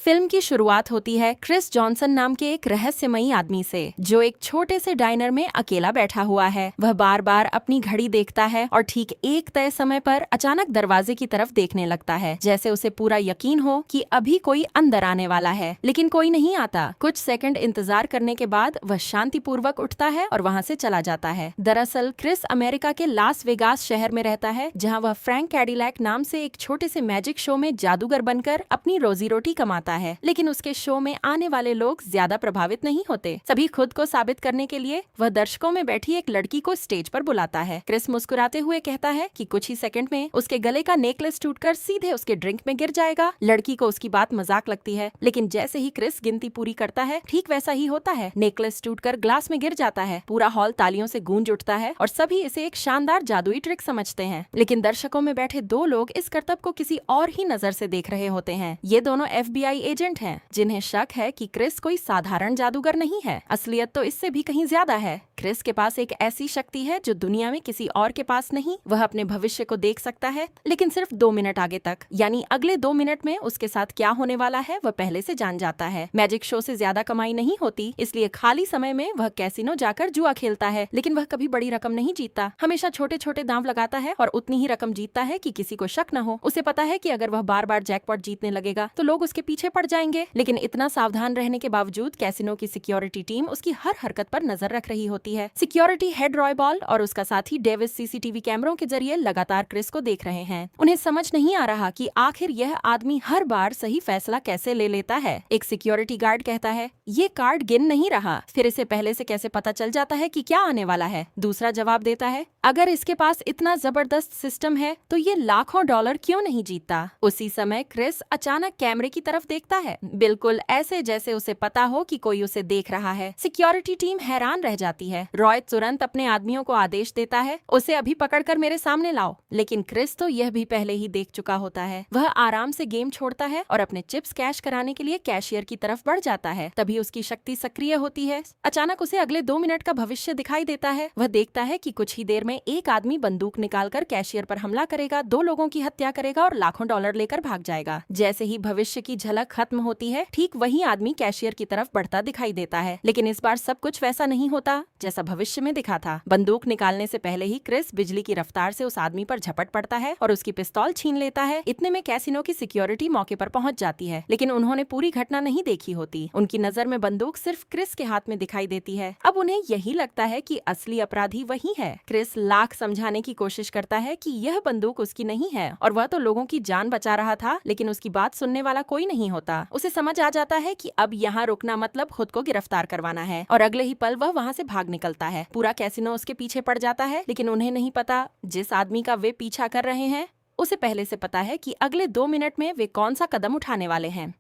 Film की शुरुआत होती है क्रिस जॉनसन नाम के एक रहस्यमयी आदमी से, जो एक छोटे से डाइनर में अकेला बैठा हुआ है। वह बार बार अपनी घड़ी देखता है और ठीक एक तय समय पर अचानक दरवाजे की तरफ देखने लगता है, जैसे उसे पूरा यकीन हो कि अभी कोई अंदर आने वाला है, लेकिन कोई नहीं आता। कुछ सेकंड इंतजार करने के बाद वह शांतिपूर्वक उठता है और वहाँ से चला जाता है। दरअसल क्रिस अमेरिका के लास वेगास शहर में रहता है, जहाँ वह फ्रैंक कैडिलैक नाम से एक छोटे से मैजिक शो में जादूगर बनकर अपनी रोजी रोटी कमाता है। लेकिन उसके शो में आने वाले लोग ज्यादा प्रभावित नहीं होते। सभी खुद को साबित करने के लिए वह दर्शकों में बैठी एक लड़की को स्टेज पर बुलाता है। क्रिस मुस्कुराते हुए कहता है कि कुछ ही सेकंड में उसके गले का नेकलेस टूटकर सीधे उसके ड्रिंक में गिर जाएगा। लड़की को उसकी बात मजाक लगती है, लेकिन जैसे ही क्रिस गिनती पूरी करता है, ठीक वैसा ही होता है। नेकलेस टूटकर ग्लास में गिर जाता है। पूरा हॉल तालियों से गूंज उठता है और सभी इसे एक शानदार जादुई ट्रिक समझते हैं। लेकिन दर्शकों में बैठे दो लोग इस करतब को किसी और ही नजर से देख रहे होते हैं। ये दोनों FBI एजेंट हैं, जिन्हें शक है कि क्रिस कोई साधारण जादूगर नहीं है। असलियत तो इससे भी कहीं ज्यादा है। क्रिस के पास एक ऐसी शक्ति है जो दुनिया में किसी और के पास नहीं। वह अपने भविष्य को देख सकता है, लेकिन सिर्फ 2 मिनट आगे तक, यानी अगले 2 मिनट में उसके साथ क्या होने वाला है वह पहले से जान जाता है। मैजिक शो से ज्यादा कमाई नहीं होती, इसलिए खाली समय में वह कैसीनो जाकर जुआ खेलता है, लेकिन वह कभी बड़ी रकम नहीं जीतता। हमेशा छोटे छोटे दांव लगाता है और उतनी ही रकम जीतता है कि किसी को शक न हो। उसे पता है कि अगर वह बार बार जैकपॉट जीतने लगेगा तो लोग उसके पीछे पड़ जाएंगे। लेकिन इतना सावधान रहने के बावजूद कैसीनो की सिक्योरिटी टीम उसकी हर हरकत पर नजर रख रही होती है। सिक्योरिटी हेड रॉय बॉल और उसका साथी डेविस CCTV कैमरों के जरिए लगातार क्रिस को देख रहे हैं। उन्हें समझ नहीं आ रहा कि आखिर यह आदमी हर बार सही फैसला कैसे ले लेता है। एक सिक्योरिटी गार्ड कहता है, ये कार्ड गिन नहीं रहा, फिर इसे पहले से कैसे पता चल जाता है कि क्या आने वाला है। दूसरा जवाब देता है, अगर इसके पास इतना जबरदस्त सिस्टम है तो ये लाखों डॉलर क्यों नहीं जीतता। उसी समय क्रिस अचानक कैमरे की तरफ देखता है, बिल्कुल ऐसे जैसे उसे पता हो कि कोई उसे देख रहा है। सिक्योरिटी टीम हैरान रह जाती है। रॉय तुरंत अपने आदमियों को आदेश देता है, उसे अभी पकड़कर मेरे सामने लाओ। लेकिन क्रिस तो यह भी पहले ही देख चुका होता है। वह आराम से गेम छोड़ता है और अपने चिप्स कैश कराने के लिए कैशियर की तरफ बढ़ जाता है। तभी उसकी शक्ति सक्रिय होती है। अचानक उसे अगले 2 मिनट का भविष्य दिखाई देता है। वह देखता है कि कुछ ही देर में एक आदमी बंदूक निकालकर कैशियर पर हमला करेगा, 2 लोगों की हत्या करेगा और लाखों डॉलर लेकर भाग जाएगा। जैसे ही भविष्य की झलक खत्म होती है, ठीक वही आदमी कैशियर की तरफ बढ़ता दिखाई देता है। लेकिन इस बार सब कुछ वैसा नहीं होता जैसा भविष्य में दिखा था। बंदूक निकालने से पहले ही क्रिस बिजली की रफ्तार से उस आदमी पर झपट पड़ता है और उसकी पिस्तौल छीन लेता है। इतने में कैसीनो की सिक्योरिटी मौके पर पहुंच जाती है, लेकिन उन्होंने पूरी घटना नहीं देखी होती। उनकी नजर में बंदूक सिर्फ क्रिस के हाथ में दिखाई देती है। अब उन्हें यही लगता है कि असली अपराधी वही है। क्रिस लाख समझाने की कोशिश करता है कि यह बंदूक उसकी नहीं है और वह तो लोगों की जान बचा रहा था, लेकिन उसकी बात सुनने वाला कोई नहीं होता। उसे समझ आ जाता है कि अब यहाँ रुकना मतलब खुद को गिरफ्तार करवाना है, और अगले ही पल वह वहाँ से भाग निकलता है। पूरा कैसीनो उसके पीछे पड़ जाता है, लेकिन उन्हें नहीं पता जिस आदमी का वे पीछा कर रहे हैं उसे पहले से पता है कि अगले 2 मिनट में वे कौन सा कदम उठाने वाले हैं।